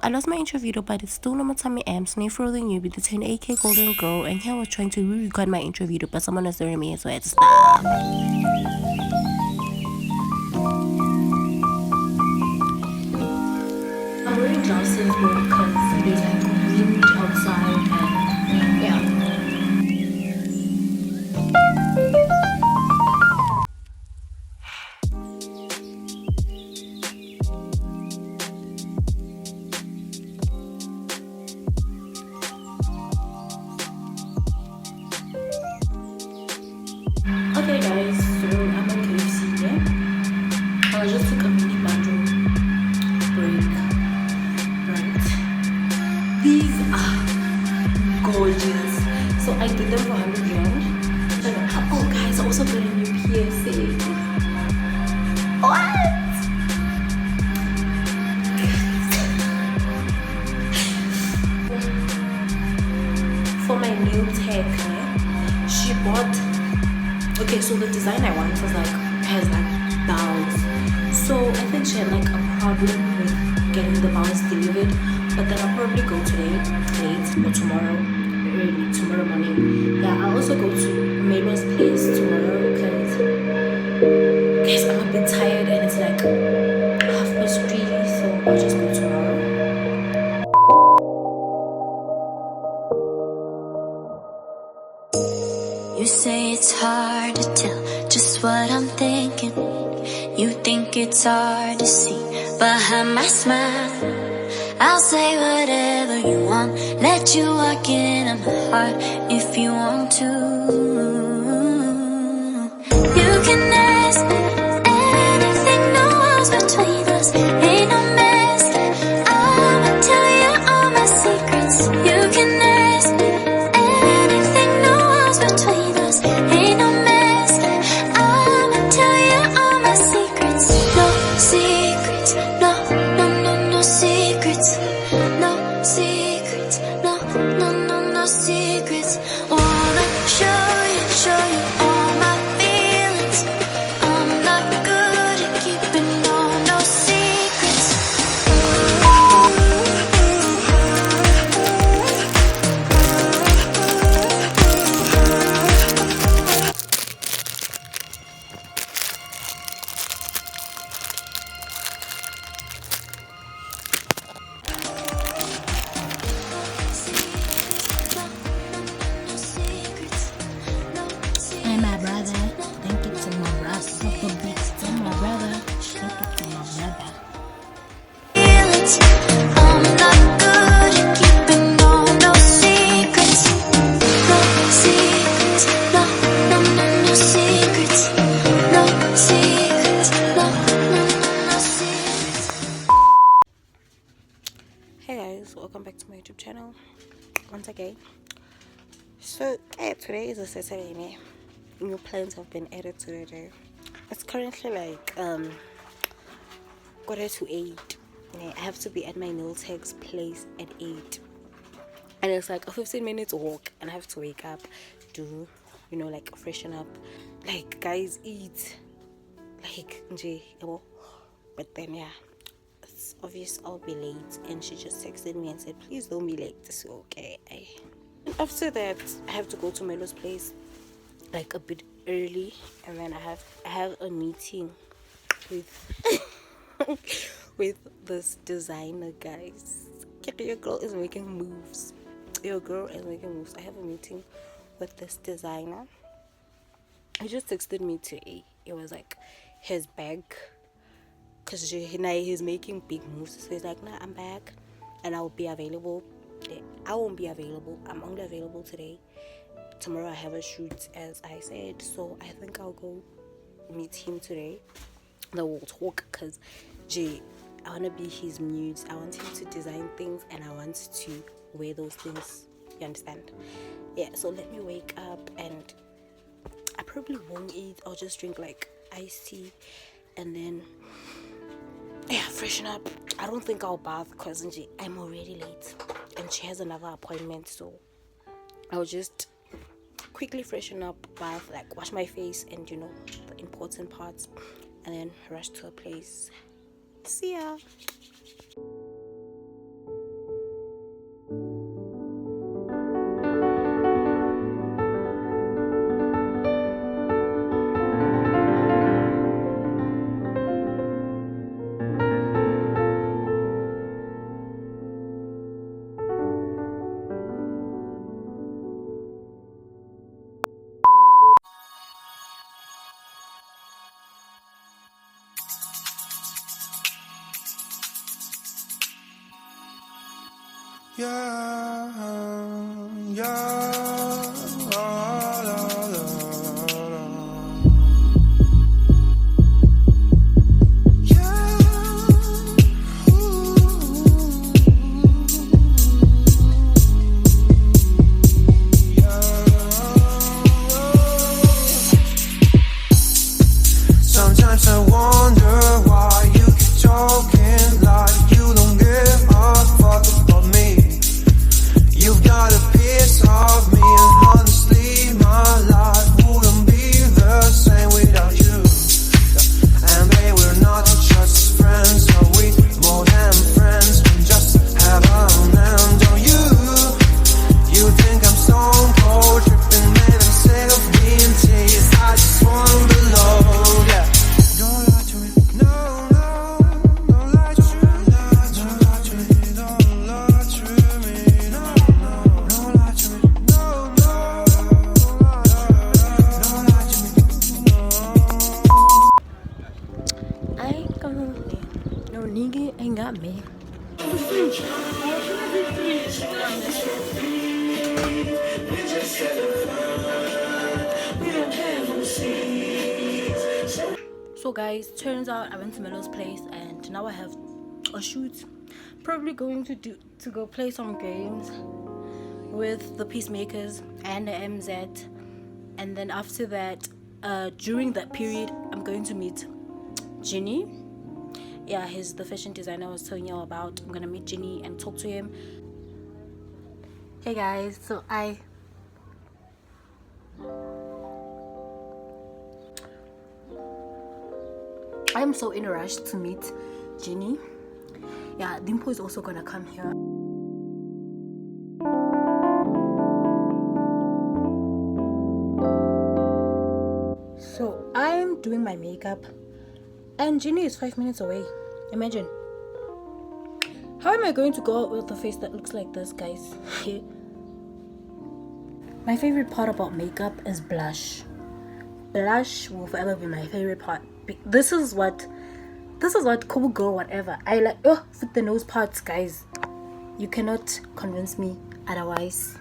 I lost my intro video, but it's still no more time. I am Snyvrou the newbie, the 10AK golden girl, and here I was trying to re-record my intro video, but someone was staring me, so I had to stop. I'm wearing glasses because there's like wind outside and yeah. Okay guys, so I'm at KFC, yeah? I just took a mini bathroom break, right? These are gorgeous. So I did them for 100 yen. Oh guys, I also got a new piercing. What? For my nail tech, yeah? She bought. Okay, so the design I want was like has like bows. So I think she had like a problem with getting the bows delivered. But then I'll probably go today, late, or tomorrow, early, tomorrow morning. Yeah, I'll also go to Melo's place tomorrow because guys, I'm a bit tired and it's like 3:30, so I'll just go tomorrow. You say it's hard to tell just what I'm thinking. You think it's hard to see behind my smile. I'll say whatever you want, let you walk into my heart if you want to. You can ask me anything, no walls between us, ain't no mess. I'ma tell you all my secrets. You can ask me anything, no walls between us, ain't no mess. I'ma tell you all my secrets. No secrets, no, no, no, no secrets. No secrets, no, no, no, no secrets. Wanna show you all my feelings. I'm not good at keeping no secrets. Hey my brother, thank you to my brother. The beats to my brother, thank you to my brother. Feelings. I'm not good at keeping no secrets. No secrets, no, no, no, no secrets. No secrets, no, no, no, no secrets. Hey guys, welcome back to my YouTube channel once again. So today is a Saturday night. New plans have been added to the day. It's currently like 7:45. Yeah, I have to be at my nail tech's place at 8, and it's like a 15-minute walk, and I have to wake up, do like freshen up, like guys, eat, like nje, yabo. But then yeah, it's obvious I'll be late, and she just texted me and said please don't be late. So okay. After that I have to go to Melo's place like a bit early, and then I have a meeting with with this designer, guys. Your girl is making moves. I have a meeting with this designer. He just texted me today. It was like his bag, because he's making big moves. So he's like, nah, I'm back and I'll be available. I won't be available. I'm only available today. Tomorrow I have a shoot, as I said, so I think I'll go meet him today. Then we'll talk, because I want to be his muse. I want him to design things and I want to wear those things, you understand? Yeah, so let me wake up, and I probably won't eat. I'll just drink like iced tea and then freshen up. I don't think I'll bath because I'm already late and she has another appointment, so I'll just quickly freshen up, bath, like wash my face and the important parts, and then rush to a place. See ya. Yeah, yeah, la, la, la. Sometimes I wonder why you keep talking like you don't give a fuck about me. You've got a piece of me, and honestly, my life wouldn't be the same without you. And babe, we're not just friends, are we? More than friends, we just have a hand on you. You think I'm stone cold, tripping, man, I'm sick of being teased. I just want below, yeah. Don't lie to me, no, no, don't lie to me, don't lie to me, don't lie to me, no, no, don't lie to me, no, no, don't lie to me, no. I ain't gonna lie. No nigga ain't got me. So guys, turns out I went to Melo's place and now I have a shoot. Probably going to go play some games with the Peacemakers and the MZ, and then after that, during that period, I'm going to meet Ginny. Yeah, he's the fashion designer I was telling you about. I'm gonna meet Ginny and talk to him. Hey guys, so I'm so in a rush to meet Ginny. Yeah, Dimpo is also gonna come here. So I'm doing my makeup and Ginny is 5 minutes away. Imagine. How am I going to go out with a face that looks like this, guys? My favorite part about makeup is blush. Blush will forever be my favorite part. This is what cool girl whatever. I like with the nose parts, guys. You cannot convince me otherwise.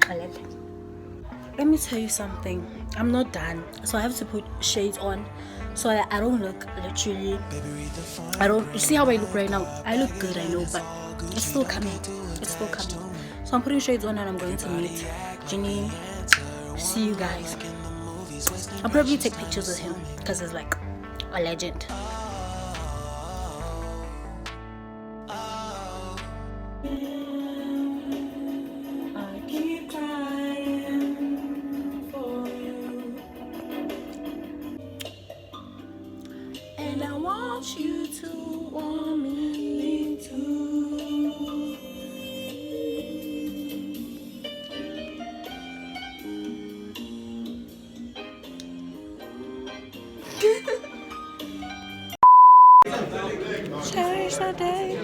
Let me tell you something. I'm not done, so I have to put shades on so that I don't look literally. You see how I look right now? I look good, I know, but it's still coming. It's still coming. So I'm putting shades on and I'm going to meet Ginny. See you guys. I'll probably take pictures with him because he's like a legend. And I want you to want me too. Cherish the day.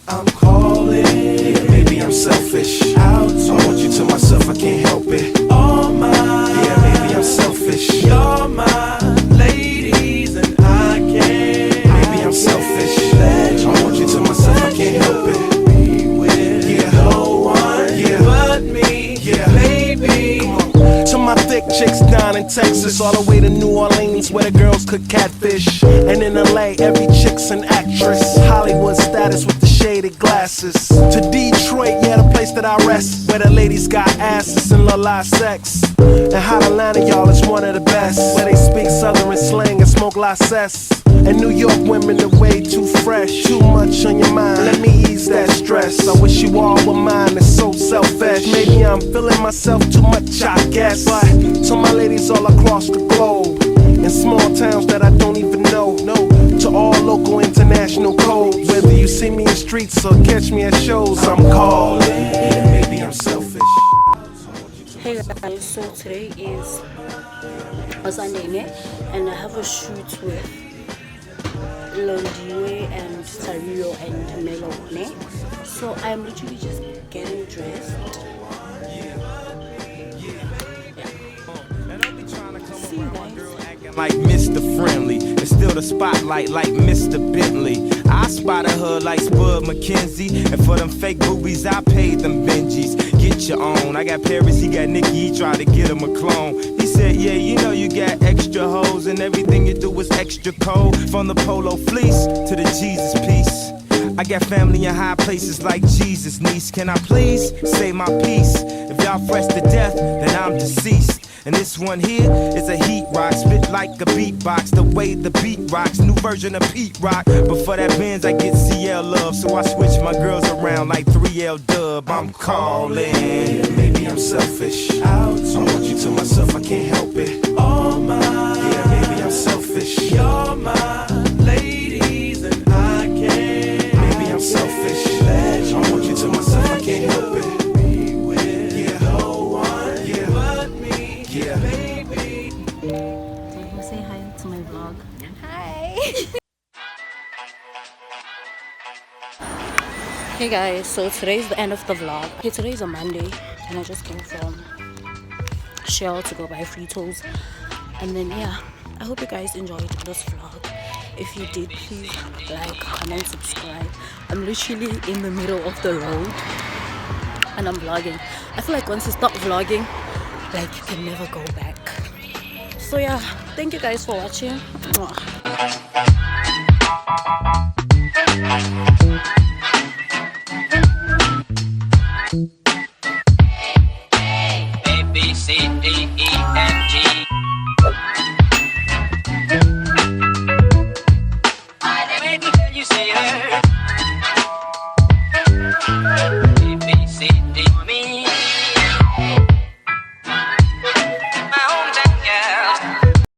I'm calling, yeah, maybe I'm selfish. I want you to myself, I can't help it. All mine, yeah, maybe I'm selfish. You're my ladies and I can't. Maybe I'm selfish. I want you to myself, I can't help it. Be with yeah. No one yeah. but me, yeah. Baby. To my thick chicks down in Texas, all the way to New Orleans where the girls cook catfish. And in LA, every chick's an actress. Hollywood status with the shaded glasses. To Detroit, yeah, the place that I rest, where the ladies got asses and love live sex. And Hot Atlanta, y'all, is one of the best, where they speak southern slang and smoke license. And New York women are way too fresh. Too much on your mind, let me ease that stress. I wish you all were mine, it's so selfish. Maybe maybe I'm feeling myself too much, I guess. But to my ladies all across the globe, in small towns that I don't even know, to all local international codes, whether you see me in streets or catch me at shows, I'm calling. Maybe I'm selfish. Hey guys, so today is a Sunday, and I have a shoot with Londiwe and Snyvrou and Melone. So I'm literally just getting dressed. See you guys. Like Mr. Friendly, and still the spotlight like Mr. Bentley. I spotted her like Spud McKenzie, and for them fake boobies I paid them Benjis. Get your own. I got Paris, he got Nikki, he tried to get him a clone. He said, yeah, you know you got extra hoes, and everything you do is extra cold. From the polo fleece to the Jesus piece. I got family in high places like Jesus, niece. Can I please say my piece? If y'all fresh to death, then I'm deceased. And this one here is a heat rock, spit like a beatbox, the way the beat rocks, new version of Pete Rock. But for that Benz I get CL love, so I switch my girls around like 3L Dub. I'm calling. Maybe I'm selfish. I want you to myself, I can't help it. All mine. Yeah, maybe I'm selfish. You're my ladies and I can't. Maybe I'm selfish. I want you to myself, I can't help it. Say hi to my vlog. Hi. Hey guys, so today's the end of the vlog. Okay, today's a Monday and I just came from Shell to go buy Fritos. And then yeah, I hope you guys enjoyed this vlog. If you did, please like, comment, subscribe. I'm literally in the middle of the road and I'm vlogging. I feel like once you stop vlogging, like you can never go back. So yeah, thank you guys for watching. Mwah. A, B, C, D, E.